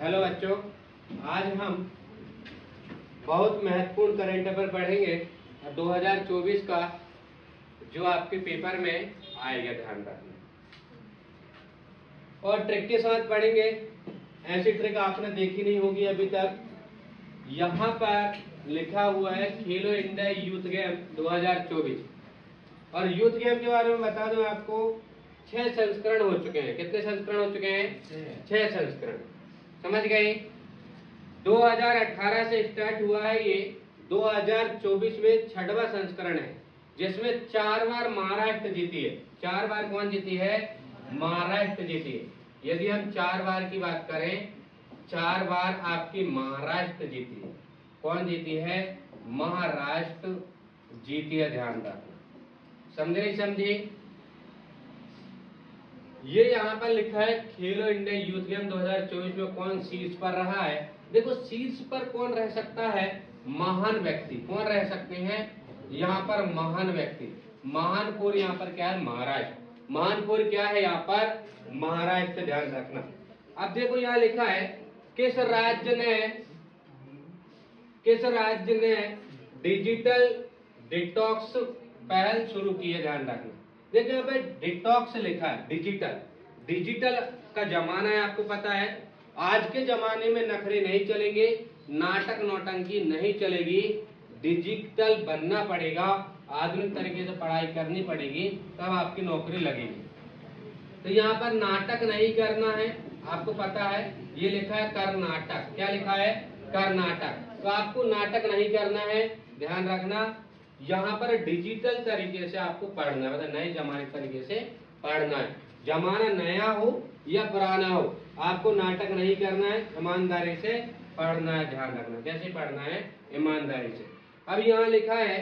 Hello बच्चों, आज हम बहुत महत्वपूर्ण करंट अफेयर पढ़ेंगे 2024 का, जो आपके पेपर में आएगा, ध्यान रखना। और ट्रिक के साथ पढ़ेंगे। ऐसी ट्रिक आपने देखी नहीं होगी अभी तक। यहाँ पर लिखा हुआ है खेलो इंडिया यूथ गेम 2024। और यूथ गेम के बारे में बता दूं आपको, 6 संस्करण हो चुके हैं। कितने संस्करण हो चुके हैं? 6 संस्करण। समझ गए? 2018 से स्टार्ट हुआ है ये, 2024 में 6वां संस्करण है, जिसमें 4 बार महाराष्ट्र जीती है। 4 बार कौन जीती है? महाराष्ट्र जीती है। यदि हम 4 बार की बात करें, 4 बार आपकी महाराष्ट्र जीती है। कौन जीती है? महाराष्ट्र जीती है, ध्यान रखना। समझे नहीं समझे? ये यहाँ पर लिखा है खेलो इंडिया यूथ गेम 2024 में कौन शीर्ष पर रहा है। देखो, शीर्ष पर कौन रह सकता है? महान व्यक्ति। कौन रह सकते हैं यहाँ पर? महान व्यक्ति। महानपुर यहाँ पर क्या है? महाराष्ट्र। महानपुर क्या है यहाँ पर? महाराष्ट्र, ध्यान रखना। अब देखो यहाँ लिखा है किस राज्य ने डिजिटल डिटॉक्स पहल शुरू की है, ध्यान रखना। देखिए यहाँ पे डिटॉक्स लिखा है, डिजिटल का जमाना है, आपको पता है। आज के जमाने में नखरे नहीं चलेंगे, नाटक नौटंकी नहीं चलेगी, डिजिटल बनना पड़ेगा, आधुनिक तरीके से पढ़ाई करनी पड़ेगी, तब आपकी नौकरी लगेगी। तो यहाँ पर नाटक नहीं करना है, आपको पता है। ये लिखा है कर्नाटक। क्या लिखा है? कर्नाटक। तो आपको नाटक नहीं करना है, ध्यान रखना। यहाँ पर डिजिटल तरीके से आपको पढ़ना है, मतलब नए जमाने तरीके से पढ़ना है। जमाना नया हो या पुराना हो, आपको नाटक नहीं करना है, ईमानदारी से पढ़ना है, ध्यान रखना। कैसे पढ़ना है? ईमानदारी से। अब यहाँ लिखा है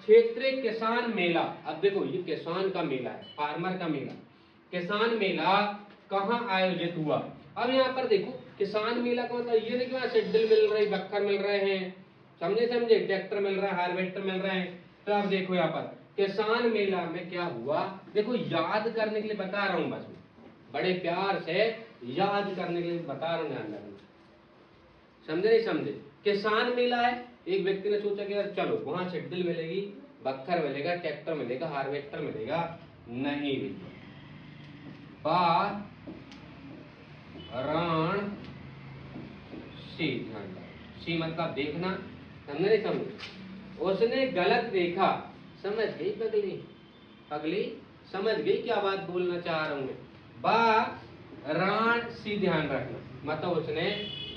क्षेत्रीय किसान मेला। अब देखो, ये किसान का मेला है, फार्मर का मेला। किसान मेला कहाँ आयोजित हुआ? अब यहाँ पर देखो, किसान मेला का मतलब ये नहीं कि वहाँ सिड्डल मिल रही, बक्खर मिल रहे हैं, समझे? ट्रैक्टर मिल रहा है, हार्वेस्टर मिल रहे हैं। तो अब देखो यहाँ पर किसान मेला में क्या हुआ, देखो याद करने के लिए बता रहा हूँ, बस बड़े प्यार से याद करने के लिए बता रहा हूँ, ध्यान रखना। समझे नहीं समझे? किसान मेला है, एक व्यक्ति ने सोचा कि यार चलो वहां सिड्डल मिलेगी, बक्खर मिलेगा, ट्रैक्टर मिलेगा, हार्वेस्टर मिलेगा। नहीं भैया, सी मतलब देखना, समझे नहीं समझे? उसने गलत देखा, समझ गई पगली समझ गई क्या बात बोलना चाह रहा हूं मैं? वाराणसी, ध्यान रखना। मतलब उसने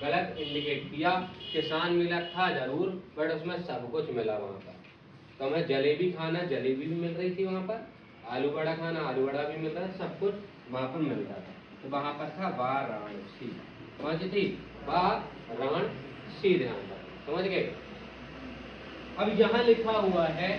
गलत इंडिकेट किया। किसान मेला था जरूर, बट उसमें सब कुछ मिला वहां पर। तो हमें जलेबी खाना, जलेबी भी मिल रही थी वहां पर, आलू बड़ा खाना, आलू बड़ा भी मिल रहा था, सब कुछ वहां पर मिल रहा था। तो वहां पर था वाराणसी। कौन सी थी? वाराणसी, ध्यान रखना। समझ गए? अब यहां लिखा हुआ है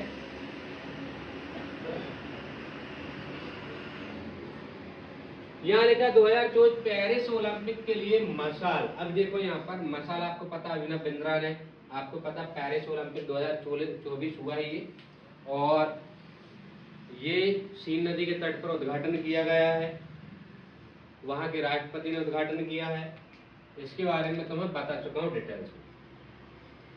यहाँ लिखा 2024 पेरिस ओलंपिक के लिए मशाल। अब देखो यहाँ पर मशाल, आपको पता अभिनव बिंद्रा ने, आपको पता पेरिस ओलंपिक 2024 हुआ है ये, और ये सीन नदी के तट पर उद्घाटन किया गया है। वहां के राष्ट्रपति ने उद्घाटन किया है। इसके बारे में तो मैं बता चुका हूँ डिटेल्स में।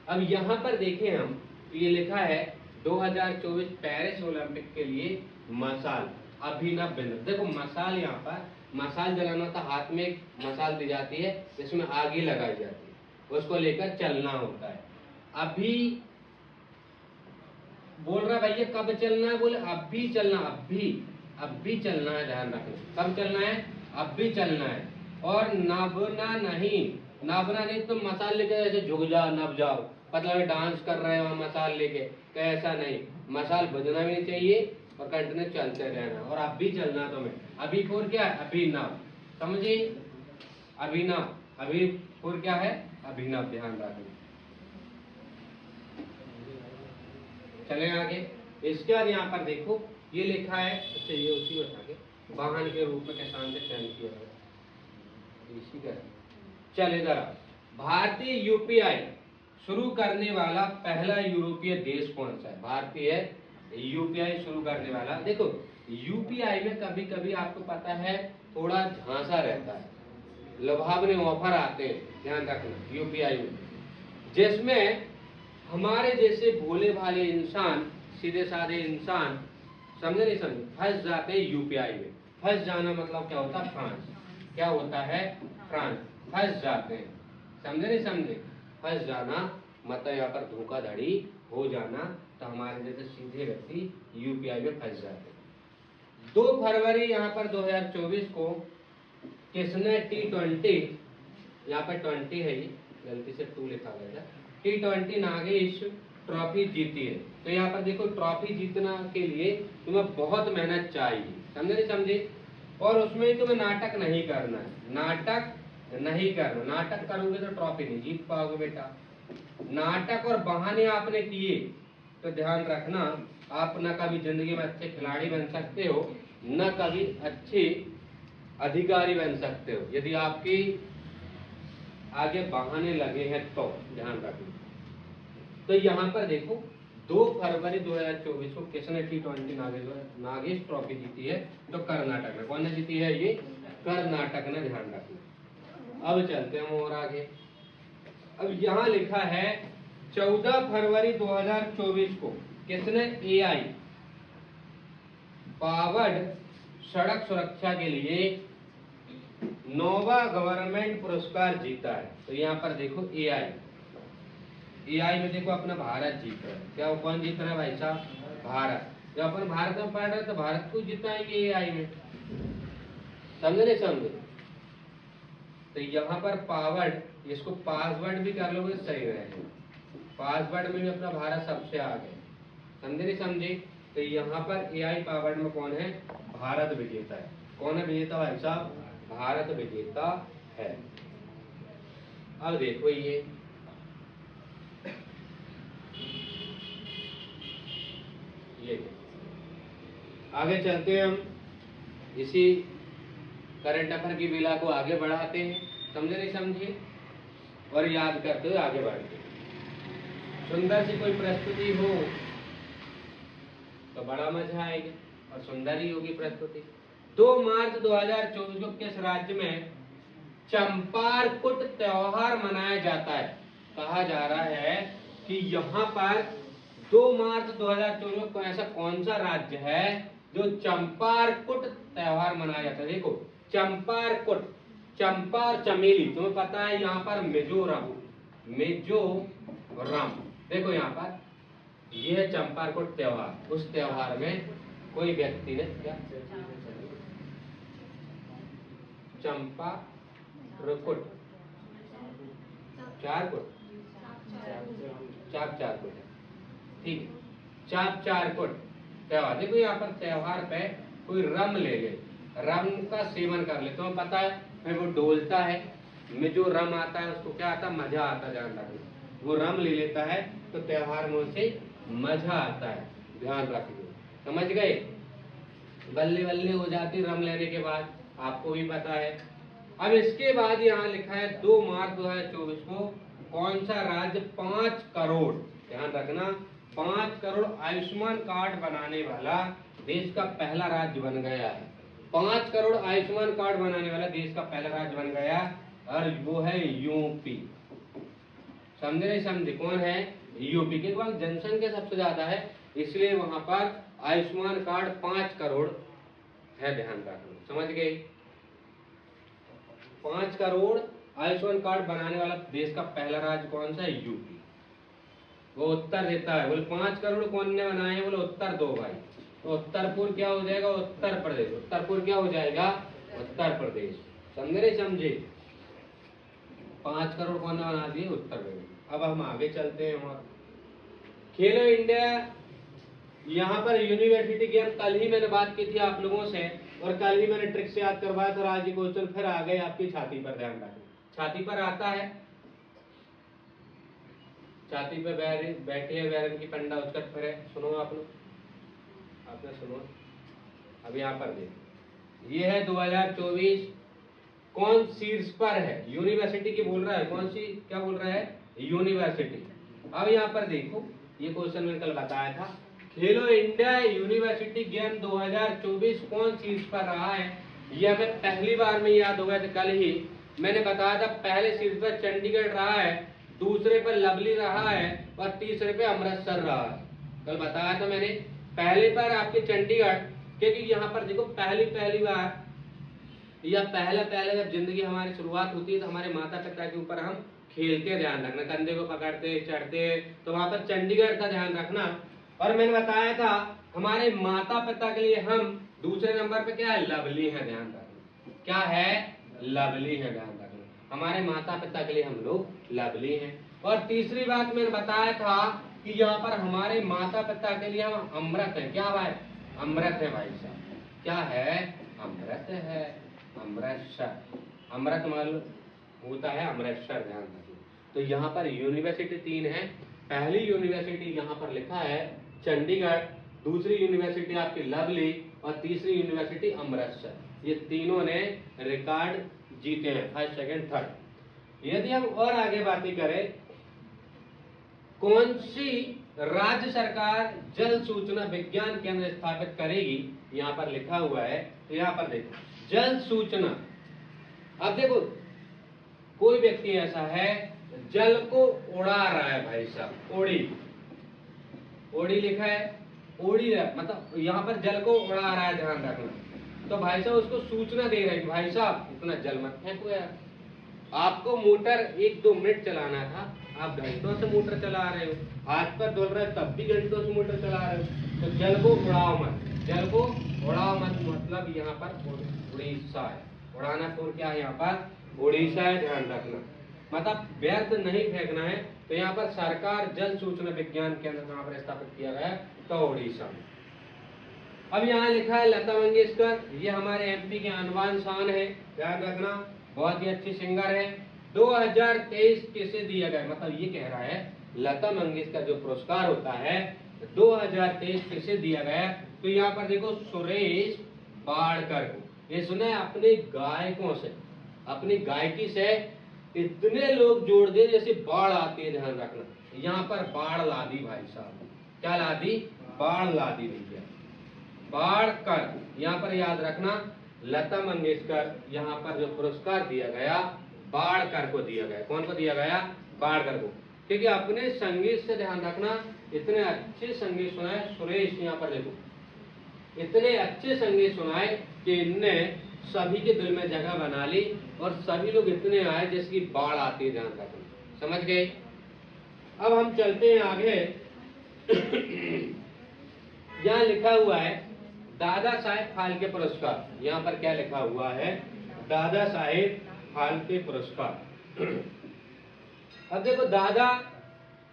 अब यहाँ पर देखें हम, तो ये लिखा है 2024 पेरिस ओलंपिक के लिए मशाल, अभिनव बिंद्रा। देखो मशाल, यहाँ पर मशाल जलाना था, हाथ में एक मशाल दी जाती है, जिसमें आगे लगाई जाती है, उसको लेकर चलना होता है। अभी बोल रहा भैया कब चलना है? बोले अभी चलना, अभी चलना है, ध्यान रखना। कब चलना है? अभी चलना है। और नभना नहीं, तो मशाल लेके ऐसे झुक जाओ, नभ जाओ, मतलब डांस कर रहे हो मशाल लेके, तो ऐसा नहीं। मशाल बजना भी नहीं चाहिए और कंटिन्यू चलते रहना, और अभी चलना तुम्हें। अभी फोर क्या है? अभिनव, समझे? अभिनव, अभी फोर क्या है? अभिनव, ध्यान रखना। चले आगे। इसके बाद यहाँ पर देखो ये लिखा है, अच्छा ये उसी बता के वाहन के रूप में किसान से चयन किया है, इसी का। चल इधर, भारतीय यूपीआई शुरू करने वाला पहला यूरोपीय देश कौन सा है? भारतीय यूपीआई शुरू करने वाला। देखो यूपीआई में कभी कभी आपको पता है थोड़ा झांसा रहता है, लुभावने ऑफर आते हैं, ध्यान रखना यूपीआई में, जिसमें हमारे जैसे भोले भाले इंसान, सीधे साधे इंसान, समझे नहीं समझे, फंस जाते हैं यूपीआई में। फंस जाना मतलब क्या होता है, फ्रांस, क्या होता है, फ्रांस, फंस जाते हैं, समझे नहीं समझे, फंस जाना मतलब यहाँ पर धोखाधड़ी हो जाना, तो हमारे जैसे सीधे व्यक्ति यूपीआई में फंस जाते हैं। 2 फरवरी यहाँ पर 2024 को किसने T20, यहाँ पर 20 है, ये गलती से 2 लिखा गया था, T20 नागेश ट्रॉफी जीती है। तो यहाँ पर देखो, ट्रॉफी जीतना के लिए तुम्हें बहुत मेहनत चाहिए, समझे नहीं समझे, और उसमें तुम्हें नाटक नहीं करना है, नाटक नहीं करना, नाटक करोगे तो ट्रॉफी नहीं जीत पाओगे बेटा। नाटक और बहाने आपने किए तो ध्यान रखना, आप न कभी जिंदगी में अच्छे खिलाड़ी बन सकते हो, न कभी अच्छे अधिकारी बन सकते हो, यदि आपके आगे बहाने लगे हैं तो ध्यान रखना। तो यहाँ पर देखो 2 फरवरी 2024 को किसने T20 नागेश ट्रॉफी जीती है, तो कर्नाटक ने। कौन ने जीती है, ये कर्नाटक ने, ध्यान रखना। अब चलते हैं हम और आगे। अब यहाँ लिखा है 14 फरवरी 2024 को किसने AI पावर्ड सड़क सुरक्षा के लिए नोवा गवर्नमेंट पुरस्कार जीता है। तो यहाँ पर देखो AI में देखो अपना भारत जीत रहा है, क्या कौन जीत रहा है भाई साहब, भारत। जब अपन भारत में पढ़ रहे हैं तो भारत को जिताएंगे AI में, समझे नहीं समझे। तो यहाँ पर पावर्ड, इसको पासवर्ड भी कर लोगे सही रहेगा, पासवर्ड में भी अपना भारत सबसे आगे, समझे नहीं समझे। तो यहाँ पर AI पावर्ड में कौन है, भारत विजेता है। कौन है विजेता भाई साहब, भारत विजेता है। अब देखो ये आगे चलते हैं हम, इसी करंट अफेयर की विला को आगे बढ़ाते हैं, समझे नहीं समझे, और याद करते हुए आगे बढ़ते हैं। सुंदर सी कोई प्रस्तुति हो तो बड़ा मजा आएगा, और सुंदर ही होगी प्रस्तुति। 2 मार्च 2024 को किस राज्य में चंपारकुट त्योहार मनाया जाता है। कहा जा रहा है कि यहाँ पर 2 मार्च 2024 को ऐसा कौन सा राज्य है जो चंपारकुट त्योहार मनाया जाता है। देखो चंपारकुट, चंपा और चमेली, तुम्हें पता है यहाँ पर मिजोरम, मिजोरम, देखो यहाँ पर ये है चंपारकुट त्योहार। उस त्योहार में कोई व्यक्ति ने क्या, चंपा रुकुट, चारकुट, चारकुट, ठीक है, चारकुट त्योहार। देखो यहाँ पर त्योहार पे कोई रम ले ले, रम का सेवन कर ले, तुम्हें पता है फिर वो डोलता है, में जो रम आता है उसको क्या आता है, मजा आता है, ध्यान रखना। वो रम ले लेता है तो त्योहार में उसे मजा आता है, ध्यान रखिए, समझ गए। बल्ले बल्ले हो जाती रम लेने के बाद, आपको भी पता है। अब इसके बाद यहाँ लिखा है 2 मार्च 2024 को कौन सा राज्य 5 करोड़, ध्यान रखना, 5 करोड़ आयुष्मान कार्ड बनाने वाला देश का पहला राज्य बन गया है। 5 करोड़ आयुष्मान कार्ड बनाने वाला देश का पहला राज्य बन गया, और वो है यूपी। समझे नहीं समझे, कौन है, यूपी। के बाद जनसंख्या सबसे ज्यादा है, इसलिए वहां पर आयुष्मान कार्ड 5 करोड़ है, ध्यान रखना, समझ गए। 5 करोड़ आयुष्मान कार्ड बनाने वाला देश का पहला राज्य कौन सा है, यूपी। वो उत्तर देता है, बोले 5 करोड़ कौन ने बनाए हैं, बोले उत्तर दो भाई। तो उत्तरपुर क्या हो जाएगा, उत्तर प्रदेश। उत्तरपुर क्या हो जाएगा, उत्तर प्रदेश। समझे नहीं समझे, 5 करोड़ कौन ने बना दिए, उत्तर प्रदेश। अब हम आगे चलते हैं। और खेलो इंडिया, यहाँ पर यूनिवर्सिटी गेम कल ही मैंने बात की थी आप लोगों से, और कल ही मैंने ट्रिक से याद करवाया था, और आज ये क्वेश्चन फिर आ गए आपकी छाती पर, ध्यान रखें। छाती पर आता है, छाती पे बैठी है बैरन की पंडा उसका फिर है, सुनो आपने सुनो। अब यहाँ पर देखो, ये है 2024, कौन शीर्ष पर है, यूनिवर्सिटी की बोल रहा है, कौन सी क्या बोल रहा है, यूनिवर्सिटी। अब यहाँ पर देखो, ये क्वेश्चन मैंने कल बताया था, खेलो इंडिया यूनिवर्सिटी गेम 2024 कौन शीर्ष पर रहा है। ये हमें पहली बार में याद हो गया था कल ही, मैंने बताया था पहले शीर्ष पर चंडीगढ़ रहा है, दूसरे पर लवली रहा है और तीसरे पे अमृतसर रहा है। कल बताया था मैंने पहले पर आपके चंडीगढ़, क्योंकि यहाँ पर देखो पहली बार या पहले जब जिंदगी हमारी शुरुआत होती है तो हमारे माता पिता के ऊपर हम खेलते ध्यान रखना, कंधे को पकड़ते चढ़ते, तो वहां पर चंडीगढ़ का ध्यान रखना। और मैंने बताया था हमारे माता पिता के लिए हम दूसरे नंबर पे क्या है, लवली है, ध्यान रखना। क्या है, लवली है, ध्यान रखना। हमारे माता पिता के लिए हम लोग लवली हैं। और तीसरी बात मैंने बताया था कि यहाँ पर हमारे माता पिता के लिए हम अमृत है। क्या भाई, अमृत है भाई साहब। क्या है, अमृत है, अमृतसर। अमृत मालूम होता है अमृतसर, ध्यान रखिए। तो यहाँ पर यूनिवर्सिटी 3 है। पहली यूनिवर्सिटी यहाँ पर लिखा है चंडीगढ़, दूसरी यूनिवर्सिटी आपकी लवली और तीसरी यूनिवर्सिटी अमृतसर। ये तीनों ने रिकॉर्ड जीते हैं, फर्स्ट सेकंड थर्ड। यदि हम और आगे बातें करें, कौन सी राज्य सरकार जल सूचना विज्ञान केंद्र स्थापित करेगी, यहाँ पर लिखा हुआ है। तो यहाँ पर देखो जल सूचना। अब देखो कोई व्यक्ति ऐसा है जल को उड़ा रहा है भाई साहब, ओड़ी लिखा है, ओड़ी मतलब यहाँ पर जल को उड़ा रहा है, ध्यान रखना। तो भाई साहब उसको सूचना दे रहे हैं भाई साहब इतना जल मत फेंको यार। आपको मोटर 1-2 मिनट चलाना था, आप घंटों से मोटर चला रहे हो, हाथ पर धुल रहे तब भी घंटों से मोटर चला रहे हो। तो जल को उड़ाओ मत, जल को उड़ाओ मत, मतलब यहाँ पर उड़ीसा है। उड़ाना तो क्या है, यहाँ पर उड़ीसा है, ध्यान रखना। मतलब व्यर्थ नहीं फेंकना है। तो यहाँ पर सरकार जल सूचना विज्ञान केंद्र कहाँ पर स्थापित किया गया, तो उड़ीसा में। अब यहाँ लिखा है लता मंगेशकर, ये हमारे एमपी के अनवान शान है, ध्यान रखना, बहुत ही अच्छी सिंगर है। 2023 किसे दिया गया, मतलब ये कह रहा है लता मंगेशकर जो पुरस्कार होता है 2023 किसे दिया गया। तो यहाँ पर देखो सुरेश बाड़कर को। ये सुने अपने गायकों से, अपनी गायकी से इतने लोग जोड़ दे जैसे बाढ़ आती है, ध्यान रखना। यहाँ पर बाढ़ ला दी भाई साहब, क्या ला दी, बाढ़ ला दी भैया, बाढ़ कर। यहाँ पर याद रखना लता मंगेशकर, यहाँ पर जो पुरस्कार दिया गया बाढ़कर को दिया गया। कौन को दिया गया, बाढ़कर को, क्योंकि अपने संगीत से, ध्यान रखना, इतने अच्छे संगीत सुनाए। सुरेश यहाँ पर देखो इतने अच्छे संगीत सुनाए कि इनने सभी के दिल में जगह बना ली और सभी लोग इतने आए जिसकी बाढ़ आती है, ध्यान रखना, समझ गए। अब हम चलते हैं आगे। यहाँ लिखा हुआ है दादा साहेब फाल्के पुरस्कार। यहाँ पर क्या लिखा हुआ है, दादा साहेब फाल्के पुरस्कार। अब देखो दादा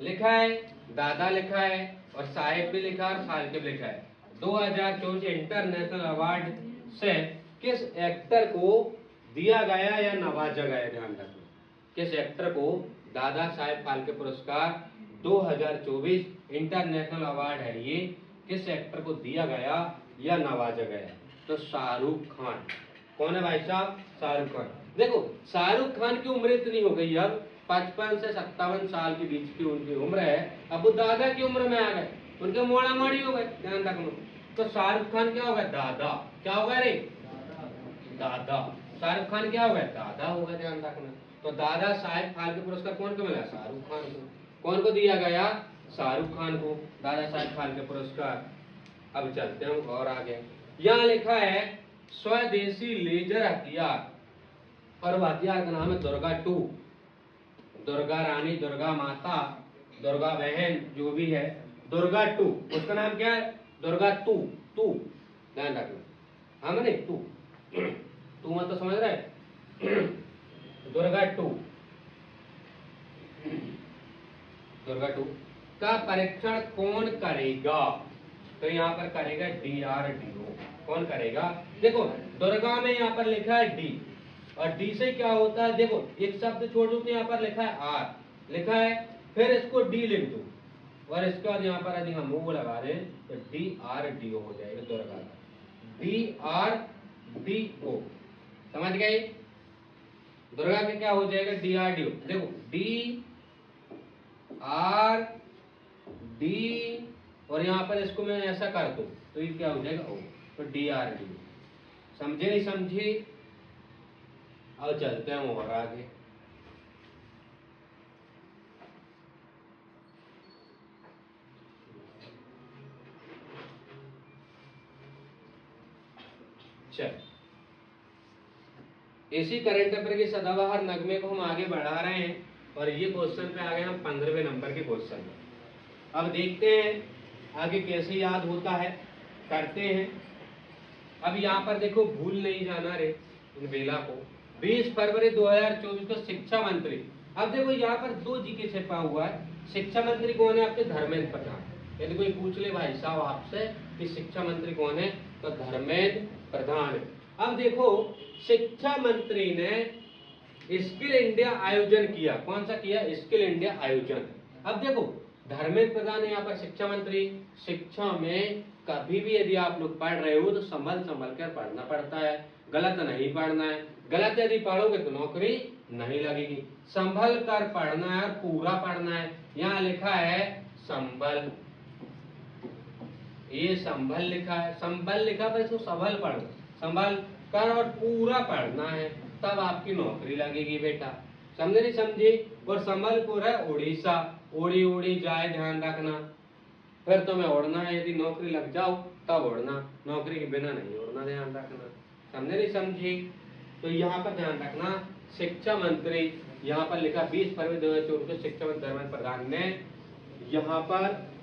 लिखा है, दादा लिखा है और साहेब भी लिखा है और फाल्के भी लिखा है। 2024 इंटरनेशनल अवार्ड से किस एक्टर को दिया गया या नवाजा गया, ध्यान रखना। किस एक्टर को दादा साहेब फाल्के पुरस्कार 2024 इंटरनेशनल अवार्ड है, ये किस एक्टर को दिया गया या नवाजा गया, तो शाहरुख खान। कौन है भाई साहब, शाहरुख खान। देखो शाहरुख खान की उम्र इतनी हो गई, अब 55 से 57 साल के बीच की उनकी उम्र है। अब वो दादा की उम्र में आ गए, उनके मोड़ा मोड़ी हो गए, ध्यान रखना। तो शाहरुख खान क्या हो गया, दादा। क्या हो गया रे, दादा। शाहरुख खान क्या हो गया, दादा हो गया, ध्यान रखना। तो दादा साहेब फाल्के पुरस्कार कौन को मिला, शाहरुख खान को। कौन को दिया गया, शाहरुख खान को दादा साहेब फाल्के पुरस्कार। अब चलते हैं और आगे। यहाँ लिखा है स्वदेशी लेजर हथियार, और वो हथियार का नाम है दुर्गा 2। दुर्गा रानी, दुर्गा माता, दुर्गा बहन जो भी है, दुर्गा 2, उसका नाम क्या है, दुर्गा 2। ध्यान रखना, हम नहीं टू मत तो समझ रहे। दुर्गा 2 का परीक्षण कौन करेगा, तो यहाँ पर करेगा DRDO। कौन करेगा, देखो दुर्गा में यहाँ पर लिखा है D, और D से क्या होता है, देखो एक शब्द छोड़ दो तो यहाँ पर लिखा है R लिखा है, फिर इसको D लिख दो और इसके बाद यहाँ पर यदि हम वो लगा दें तो DRDO हो जाएगा, दुर्गा का DRDO, समझ गए। दुर्गा का क्या हो जाएगा, DRDO। देखो DRD और यहाँ पर इसको मैं ऐसा कर दूं तो ये क्या हो जाएगा O, तो DRDO। समझे नहीं समझे, अब चलते हैं और आगे। चल, इसी करंट अफेयर के सदाबहार नगमे को हम आगे बढ़ा रहे हैं और ये क्वेश्चन पे आ गए हम 15वें नंबर के क्वेश्चन में। अब देखते हैं आगे कैसे याद होता है, करते हैं। अब यहाँ पर देखो, भूल नहीं जाना रे इन बेला को। 20 फरवरी 2024 को शिक्षा मंत्री। अब देखो यहाँ पर 2 जी के छिपा हुआ है। शिक्षा मंत्री कौन है? आपके धर्मेंद्र प्रधान। यदि कोई पूछ ले भाई साहब आपसे कि शिक्षा मंत्री कौन है, तो धर्मेंद्र प्रधान है। अब देखो, शिक्षा मंत्री ने स्किल इंडिया आयोजन किया। कौन सा किया? स्किल इंडिया आयोजन। अब देखो, धर्मेंद्र प्रधान है यहाँ पर शिक्षा मंत्री। शिक्षा में कभी भी यदि आप लोग पढ़ रहे हो तो संभल संभल कर पढ़ना पड़ता है, गलत नहीं पढ़ना है। गलत यदि पढ़ोगे तो नौकरी नहीं लगेगी। संभल कर पढ़ना है, पूरा पढ़ना है। यहाँ लिखा है संभल, ये संभल लिखा है, संभल लिखा पर इसको संभल पढ़ना, संभल कर और पूरा पढ़ना है, तब आपकी नौकरी लगेगी बेटा। समझे नहीं समझे? और संबलपुर है उड़ीसा। उड़ी उड़ी जाए, ध्यान रखना। फिर तुम्हें उड़ना है, यदि नौकरी लग जाओ तब उड़ना, नौकरी के बिना नहीं उड़ना, ध्यान रखना। समझे नहीं समझे? तो यहाँ पर ध्यान रखना, शिक्षा मंत्री यहाँ पर लिखा 20 फरवरी 2024 को शिक्षा मंत्री धर्मेंद्र प्रधान ने यहाँ पर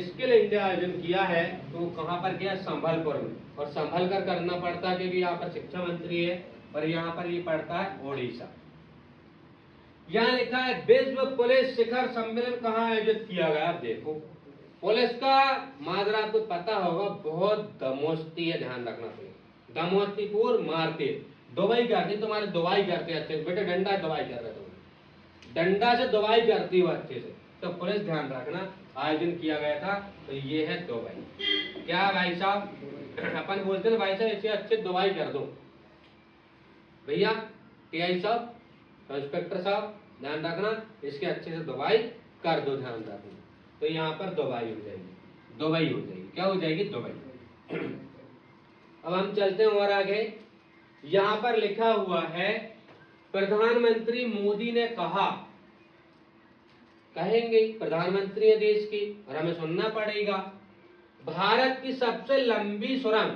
स्किल इंडिया आयोजन किया है। तो कहाँ पर किया? संबलपुर में। और संभल कर करना पड़ता है क्योंकि यहाँ पर शिक्षा मंत्री है और यहाँ पर ये पड़ता है उड़ीसा। यहाँ लिखा है विश्व पुलिस शिखर सम्मेलन कहाँ आयोजित किया गया? आप देखो, पुलिस का माजरा आपको पता होगा, बहुत दमोस्ती है, ध्यान रखना पड़ेगा। दमोस्तीपुर मारते दवाई करती, तुम्हारे दवाई करते अच्छे से बेटे, डंडा दवाई कर रहे तुम, डंडा से दवाई करती हो अच्छे से। तो पुलिस ध्यान रखना, आयोजन किया गया था। तो ये है दवाई। क्या भाई साहब, अपन बोलते हैं भाई साहब इसे अच्छे दवाई कर दो। भैया टीआई साहब, इंस्पेक्टर साहब, ध्यान रखना इसके अच्छे से दवाई कर दो, ध्यान रखना। तो यहाँ पर दवाई हो जाएगी, दवाई हो जाएगी। क्या हो जाएगी? दवाई। अब हम चलते हैं और आगे। यहाँ पर लिखा हुआ है प्रधानमंत्री मोदी ने कहा, कहेंगे प्रधानमंत्री है देश की और हमें सुनना पड़ेगा, भारत की सबसे लंबी सुरंग,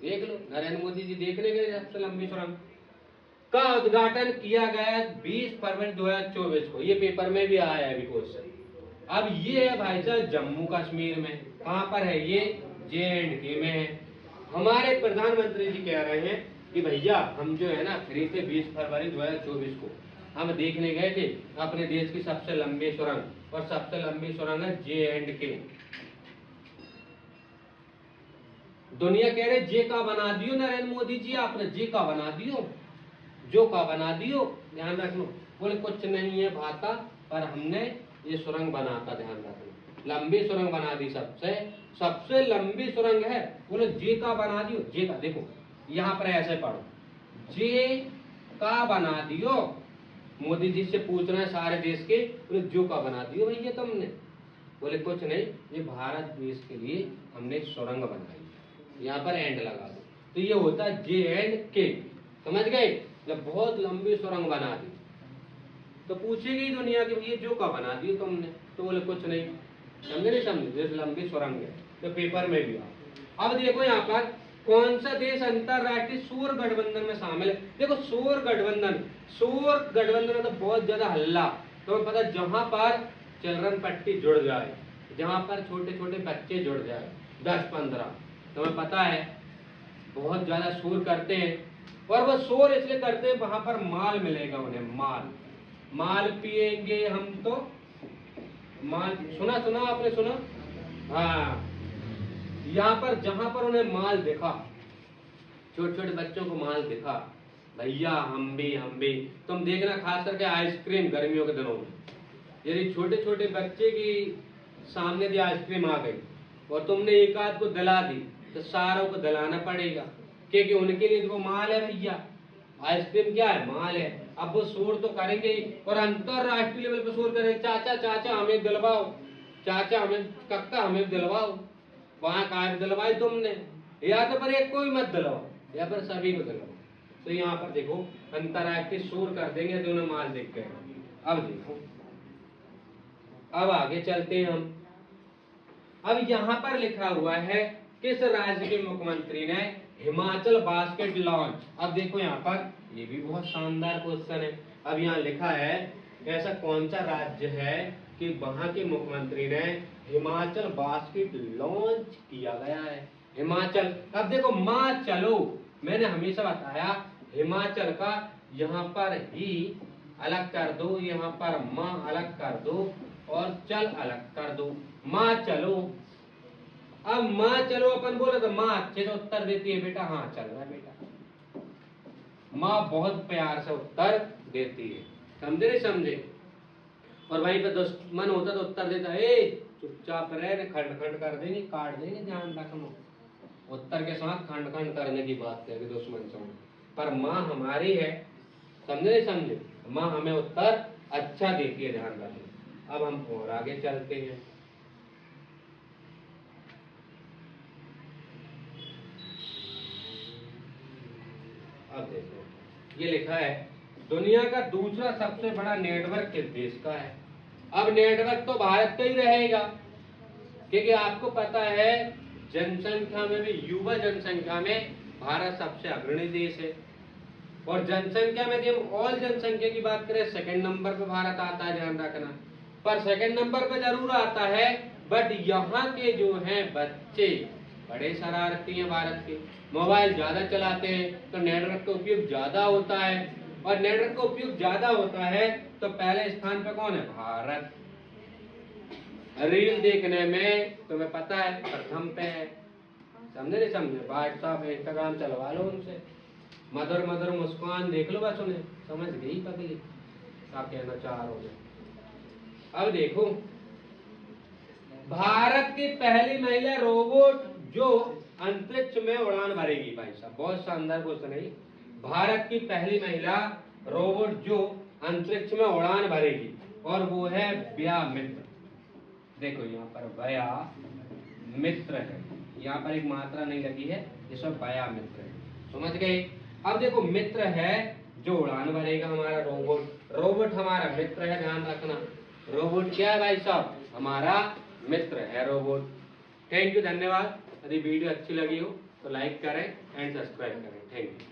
देख लो नरेंद्र मोदी जी देखने गए सबसे लंबी सुरंग का उद्घाटन किया गया 20 फरवरी 2024 को। ये पेपर में भी आया है अभी क्वेश्चन। अब ये है भाई साहब जम्मू कश्मीर में। कहाँ पर है ये? JNK में है। हमारे प्रधानमंत्री जी कह रहे हैं कि भैया हम जो है ना फ्री से 20 फरवरी 2024 को हम देखने गए थे अपने देश की सबसे लंबी सुरंग, और सबसे लंबी सुरंग है JNK। दुनिया कह रहे जे का बना दियो नरेंद्र मोदी जी, आपने जे का बना दियो, जो का बना दियो, ध्यान रखना। बोले कुछ नहीं है भाता, पर हमने ये सुरंग बनाता, ध्यान रखना। लंबी सुरंग बना दी, सबसे सबसे लंबी सुरंग है। बोले जे का बना दियो, जे का देखो यहाँ पर ऐसे पढ़ो, जे का बना दियो। मोदी जी से पूछना है सारे देश के, बोले जो का बना दियो भैया तुमने। बोले कुछ नहीं, ये भारत देश के लिए हमने सुरंग बनाई, यहाँ पर एंड लगा दो। तो ये होता है JNK, समझ गए? जब बहुत लंबी सुरंग बना दी तो पूछेगी दुनिया की भैया जो का बना दी तुमने, तो बोले कुछ नहीं। समझे नहीं समझे? जैसे लंबी सुरंग है, तो पेपर में भी आ। अब देखो यहाँ पर कौन सा देश अंतरराष्ट्रीय सौर गठबंधन में शामिल है? देखो सौर गठबंधन, सौर गठबंधन में तो बहुत ज्यादा हल्ला। तो पता जहां पर चिल्ड्रन पट्टी जुड़ जाए, जहां पर छोटे छोटे बच्चे जुड़ जाए 10-15, तुम्हें पता है बहुत ज्यादा शोर करते हैं। और वो शोर इसलिए करते हैं वहां पर माल मिलेगा उन्हें, माल, माल पिएंगे हम तो माल। सुना सुना आपने सुना? हाँ, यहाँ पर जहां पर उन्हें माल दिखा, छोटे छोटे बच्चों को माल दिखा, भैया हम भी तुम देखना, खास करके आइसक्रीम गर्मियों के दिनों में, यदि छोटे छोटे बच्चे की सामने दी आइसक्रीम आ गई और तुमने एक आध को दिला दी तो सारों को दिलाना पड़ेगा, क्योंकि उनके लिए वो माल है भैया। आइसक्रीम क्या है? माल है। अब वो शोर तो करेंगे और अंतरराष्ट्रीय लेवल पे शोर करेंगे, चाचा चाचा हमें दिलवाओ, चाचा हमें, कक्का हमें दिलवाओ। वहां कार दिलवाई तुमने, या तो पर एक कोई मत दिलवाओ, या पर सभी को दिलवाओ। तो यहाँ पर देखो अंतरराष्ट्रीय शोर कर देंगे, दोनों माल दिख गए। अब देखो, अब आगे चलते हैं हम। अब यहाँ पर लिखा हुआ है किस राज्य के मुख्यमंत्री ने हिमाचल बास्केट लॉन्च। अब देखो यहाँ पर, ये भी बहुत शानदार क्वेश्चन है। अब यहाँ लिखा है ऐसा कौन सा राज्य है कि वहां के मुख्यमंत्री ने हिमाचल बास्केट लॉन्च किया गया है। हिमाचल, अब देखो माँ चलो, मैंने हमेशा बताया हिमाचल का यहाँ पर ही अलग कर दो, यहाँ पर माँ अलग कर दो और चल अलग कर दो, माँ चलो। अब माँ चलो अपन बोले तो माँ अच्छे से उत्तर देती है बेटा, हाँ चल रहा है बेटा। माँ बहुत प्यार से उत्तर देती है, समझे नहीं समझे। और वहीं पे दुश्मन होता तो उत्तर देता है चुपचाप रहे, खंड खंड कर देंगे, काट देंगे, ध्यान रखना। उत्तर के साथ खंड खंड करने की बात करेगी दुश्मन से। पर माँ हमारी है, समझे नहीं समझे। माँ हमें उत्तर अच्छा देती है, ध्यान रखना। अब हम और आगे चलते हैं। अब देखो ये लिखा है दुनिया का दूसरा सबसे बड़ा नेटवर्क किस देश का है। अब नेटवर्क तो भारत का ही रहेगा, क्योंकि आपको पता है जनसंख्या में भी, युवा जनसंख्या में भारत सबसे अग्रणी देश है। और जनसंख्या में यदि हम ऑल जनसंख्या की बात करें, सेकंड नंबर पे भारत आता है, ध्यान रखना। पर सेकंड नंबर पे जरूर आता है, बट यहाँ के जो हैं बच्चे बड़े शरारती हैं भारत के, मोबाइल ज्यादा चलाते हैं, तो नेटवर्क का उपयोग ज्यादा होता है। और नेटवर्क का उपयोग ज्यादा होता है तो पहले स्थान पे कौन है, भारत। रील देखने में तुम्हें पता है प्रथम पे है, समझे नहीं समझे। व्हाट्सएप इंस्टाग्राम चलवा लो उनसे, मधुर मधुर मुस्कान देख लो, बस उन्हें समझ गई पगली क्या कहना चाह रहे हो। अब देखो भारत की पहली महिला रोबोट जो अंतरिक्ष में उड़ान भरेगी। भाई साहब बहुत शानदार क्वेश्चन है। भारत की पहली महिला रोबोट जो अंतरिक्ष में उड़ान भरेगी, और वो है व्यामित्र। देखो यहाँ पर व्यामित्र है, यहाँ पर एक मात्रा नहीं लगी है, इसमें व्यामित्र है, समझ गए। अब देखो मित्र है जो उड़ान भरेगा, हमारा रोबोट। रोबोट हमारा मित्र है, ध्यान रखना। रोबोट क्या है भाई साहब, हमारा मित्र है रोबोट। थैंक यू, धन्यवाद। यदि वीडियो अच्छी लगी हो तो लाइक करें एंड सब्सक्राइब करें। Thank you.